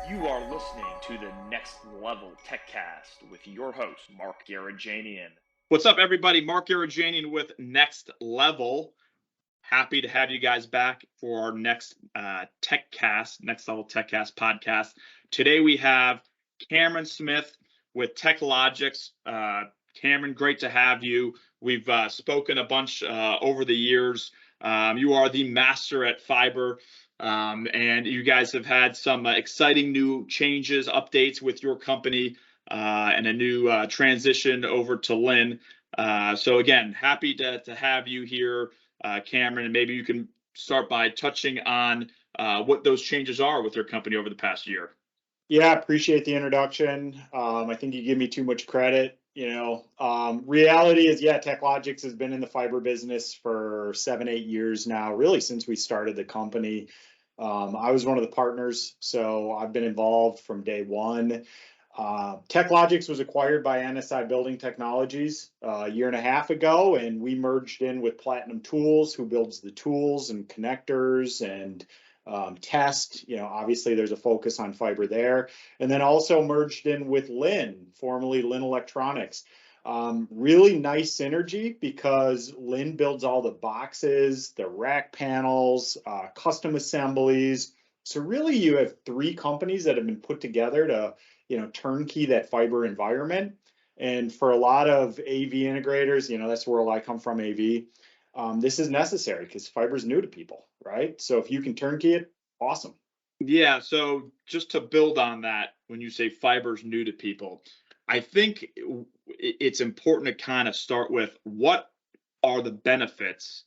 You are listening to the Next Level TechCast with your host, Mark Garajanian. What's up, everybody? Mark Garajanian with Next Level. Happy to have you guys back for our next TechCast, Next Level TechCast podcast. Today we have Cameron Smith with TechLogix. Cameron, great to have you. We've spoken a bunch over the years. You are the master at fiber. And you guys have had some exciting new changes, updates with your company, and a new transition over to Lynn. So again, happy to have you here, Cameron, and maybe you can start by touching on what those changes are with your company over the past year. Yeah, appreciate the introduction. I think you give me too much credit. Reality is, TechLogix has been in the fiber business for 7-8 years now, really since we started the company. I was one of the partners, so I've been involved from day one. TechLogix was acquired by NSI Building Technologies a year and a half ago, and we merged in with Platinum Tools, who builds the tools and connectors and test. Obviously there's a focus on fiber there, and then also merged in with Lynn, formerly Lynn Electronics. Really nice synergy because Lynn builds all the boxes, the rack panels, custom assemblies. So really you have three companies that have been put together to, turnkey that fiber environment. And for a lot of AV integrators, that's where I come from, AV. This is necessary because fiber is new to people, right? So if you can turnkey it, awesome. Yeah, so just to build on that, when you say fiber's new to people, I think it's important to kind of start with what are the benefits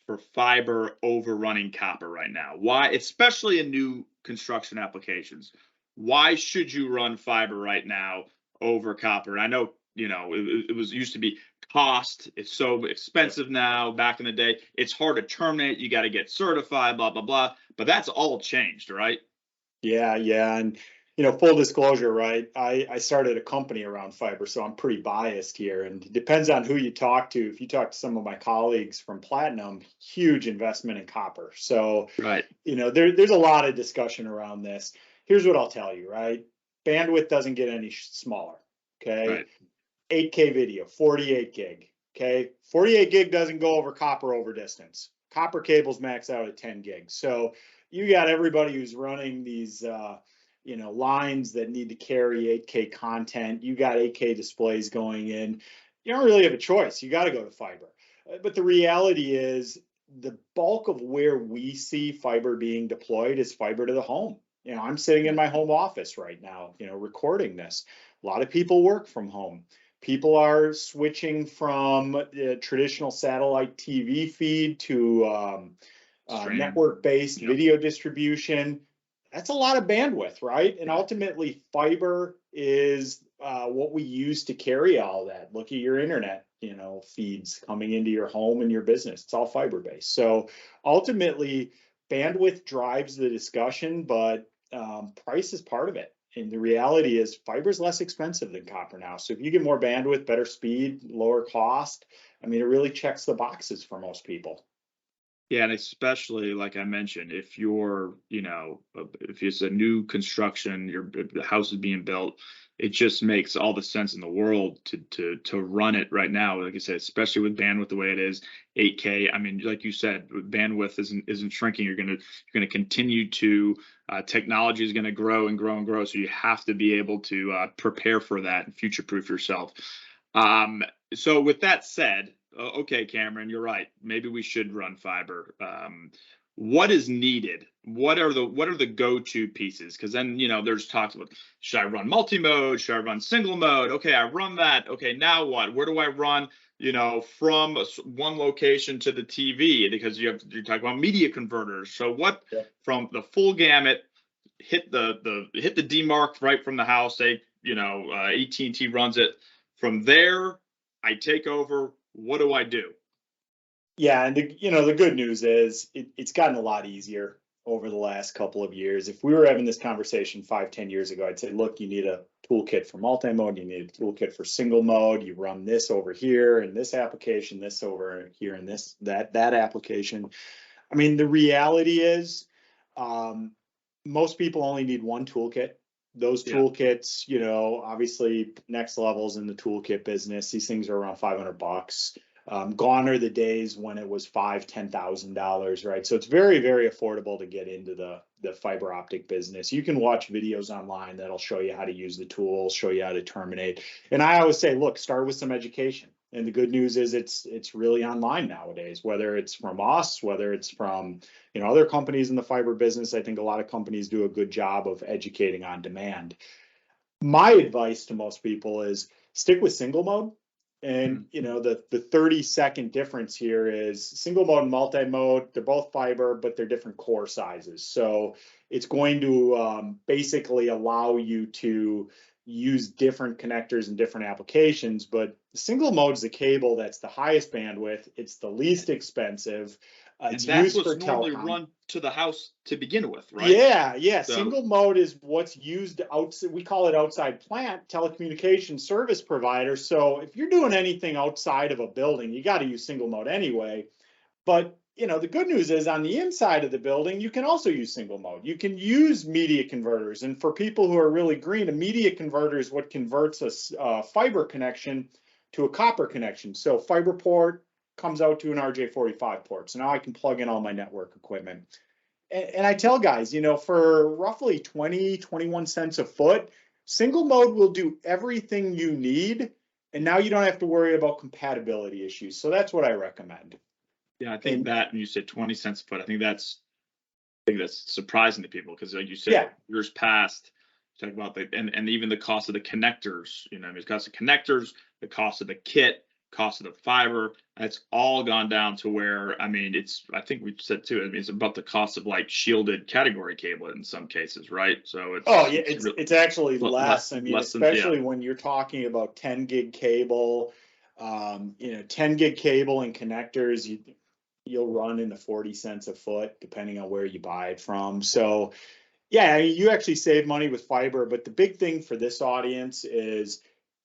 for fiber over running copper right now? Why, especially in new construction applications, why should you run fiber right now over copper? I know, it was used to be cost. It's so expensive now. Back in the day, it's hard to terminate. You got to get certified, blah, blah, blah. But that's all changed, right? Yeah. And, full disclosure, right? I started a company around fiber, so I'm pretty biased here. And it depends on who you talk to. If you talk to some of my colleagues from Platinum, huge investment in copper. So, right. There's a lot of discussion around this. Here's what I'll tell you, right? Bandwidth doesn't get any smaller, okay? Right. 8K video, 48 gig, okay? 48 gig doesn't go over copper over distance. Copper cables max out at 10 gigs. So you got everybody who's running these, lines that need to carry 8K content. You got 8K displays going in. You don't really have a choice. You got to go to fiber. But the reality is the bulk of where we see fiber being deployed is fiber to the home. I'm sitting in my home office right now, recording this. A lot of people work from home. People are switching from the traditional satellite TV feed to network-based video distribution. That's a lot of bandwidth, right? And ultimately, fiber is what we use to carry all that. Look at your internet, feeds coming into your home and your business. It's all fiber-based. So ultimately, bandwidth drives the discussion, but price is part of it. And the reality is fiber is less expensive than copper now. So if you get more bandwidth, better speed, lower cost, it really checks the boxes for most people. Yeah, and especially like I mentioned, if you're, if it's a new construction, the house is being built, it just makes all the sense in the world to run it right now. Like I said, especially with bandwidth the way it is, 8K. Like you said, bandwidth isn't shrinking. You're gonna continue to technology is gonna grow and grow and grow. So you have to be able to prepare for that and future-proof yourself. So with that said, okay, Cameron, you're right. Maybe we should run fiber. What is needed? What are the go-to pieces? Because then, there's talks about, should I run multi-mode? Should I run single mode? Okay, I run that. Okay, now what? Where do I run, from one location to the TV? Because you're talking about media converters. So what from the full gamut, hit the demarc right from the house, say, AT&T runs it. From there, I take over. What do I do? Yeah, and the good news is it's gotten a lot easier over the last couple of years. If we were having this conversation 5-10 years ago, I'd say, look, you need a toolkit for multi-mode, you need a toolkit for single mode, you run this over here in this application, this over here in that application. The reality is most people only need one toolkit those toolkits, you know, obviously next levels in the toolkit business. These things are around $500. Gone are the days when it was $10,000, right? So it's very, very affordable to get into the fiber optic business. You can watch videos online that'll show you how to use the tools, show you how to terminate. And I always say, look, start with some education. And the good news is it's really online nowadays, whether it's from us, whether it's from, you know, other companies in the fiber business. I think a lot of companies do a good job of educating on demand. My advice to most people is stick with single mode. And, you know, the 30-second difference here is single mode and multi-mode. They're both fiber, but they're different core sizes. So it's going to basically allow you to use different connectors in different applications. But the single mode is the cable that's the highest bandwidth. It's the least expensive. It's and that's what's normally run to the house to begin with, right? Yeah. So, single mode is what's used outside. We call it outside plant, telecommunication service provider. So if you're doing anything outside of a building, you got to use single mode anyway. But, you know, the good news is on the inside of the building, you can also use single mode. You can use media converters. And for people who are really green, a media converter is what converts a fiber connection to a copper connection. So fiber port comes out to an RJ45 port. So now I can plug in all my network equipment. And I tell guys, you know, for roughly 20, 21 cents a foot, single mode will do everything you need. And now you don't have to worry about compatibility issues. So that's what I recommend. Yeah, I think that, and you said 20 cents a foot, I think that's surprising to people because like you said, years past, talk about and even the cost of the connectors, you know, the cost of connectors, the cost of the kit, cost of the fiber, it's all gone down to where, I mean, I think we said too, I mean, it's about the cost of like shielded category cable in some cases, right? So it's actually less. I mean, especially when you're talking about 10 gig cable, you know, 10 gig cable and connectors, you'll run into 40 cents a foot, depending on where you buy it from. So yeah, you actually save money with fiber, but the big thing for this audience is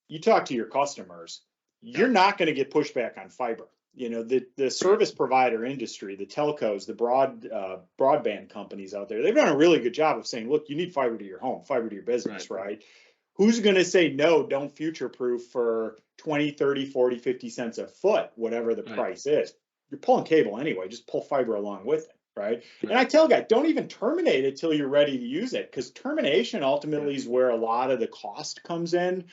you talk to your customers. You're not going to get pushback on fiber. You know, the service provider industry, the telcos, the broadband companies out there, they've done a really good job of saying, look, you need fiber to your home, fiber to your business, right? Who's going to say, no, don't future-proof for 20, 30, 40, 50 cents a foot, whatever the price is? You're pulling cable anyway, just pull fiber along with it, right? And I tell guys, don't even terminate it till you're ready to use it, because termination ultimately is where a lot of the cost comes in.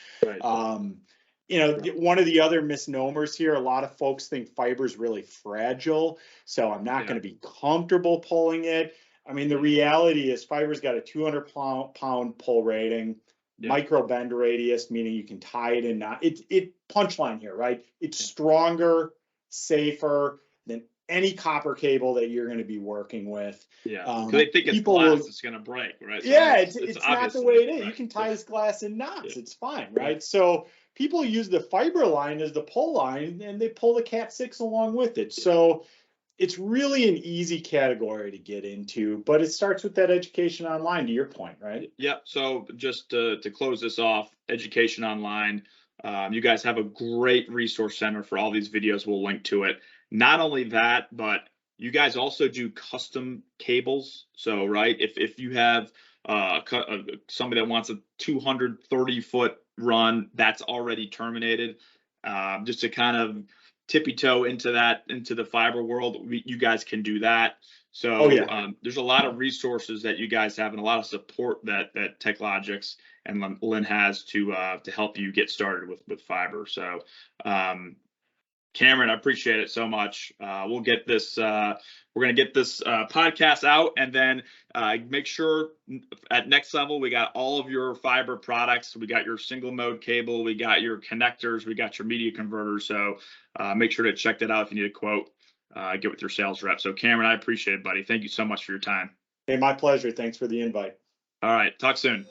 You know, one of the other misnomers here, a lot of folks think fiber is really fragile, so I'm not going to be comfortable pulling it. I mean, the reality is fiber's got a 200-pound pull rating, micro bend radius, meaning you can tie it in. It punchline here, right? It's stronger, safer than any copper cable that you're going to be working with. Because they think it's glass, it's going to break, right? So it's not the way it is. You can tie this glass in knots. It's fine, right? So people use the fiber line as the pull line, and they pull the Cat 6 along with it. So it's really an easy category to get into, but it starts with that education online, to your point, right? Yeah. So just to close this off, education online. You guys have a great resource center for all these videos. We'll link to it. Not only that, but you guys also do custom cables. So, right, if you have somebody that wants a 230-foot run that's already terminated, just to kind of tippy toe into the fiber world, you guys can do that. So there's a lot of resources that you guys have and a lot of support that TechLogix and Lynn has to help you get started with fiber. So Cameron, I appreciate it so much. We'll get this. We're going to get this podcast out, and then make sure at Next Level we got all of your fiber products. We got your single mode cable, we got your connectors, we got your media converters. So make sure to check that out if you need a quote. Get with your sales rep. So Cameron, I appreciate it, buddy. Thank you so much for your time. Hey, my pleasure. Thanks for the invite. All right. Talk soon.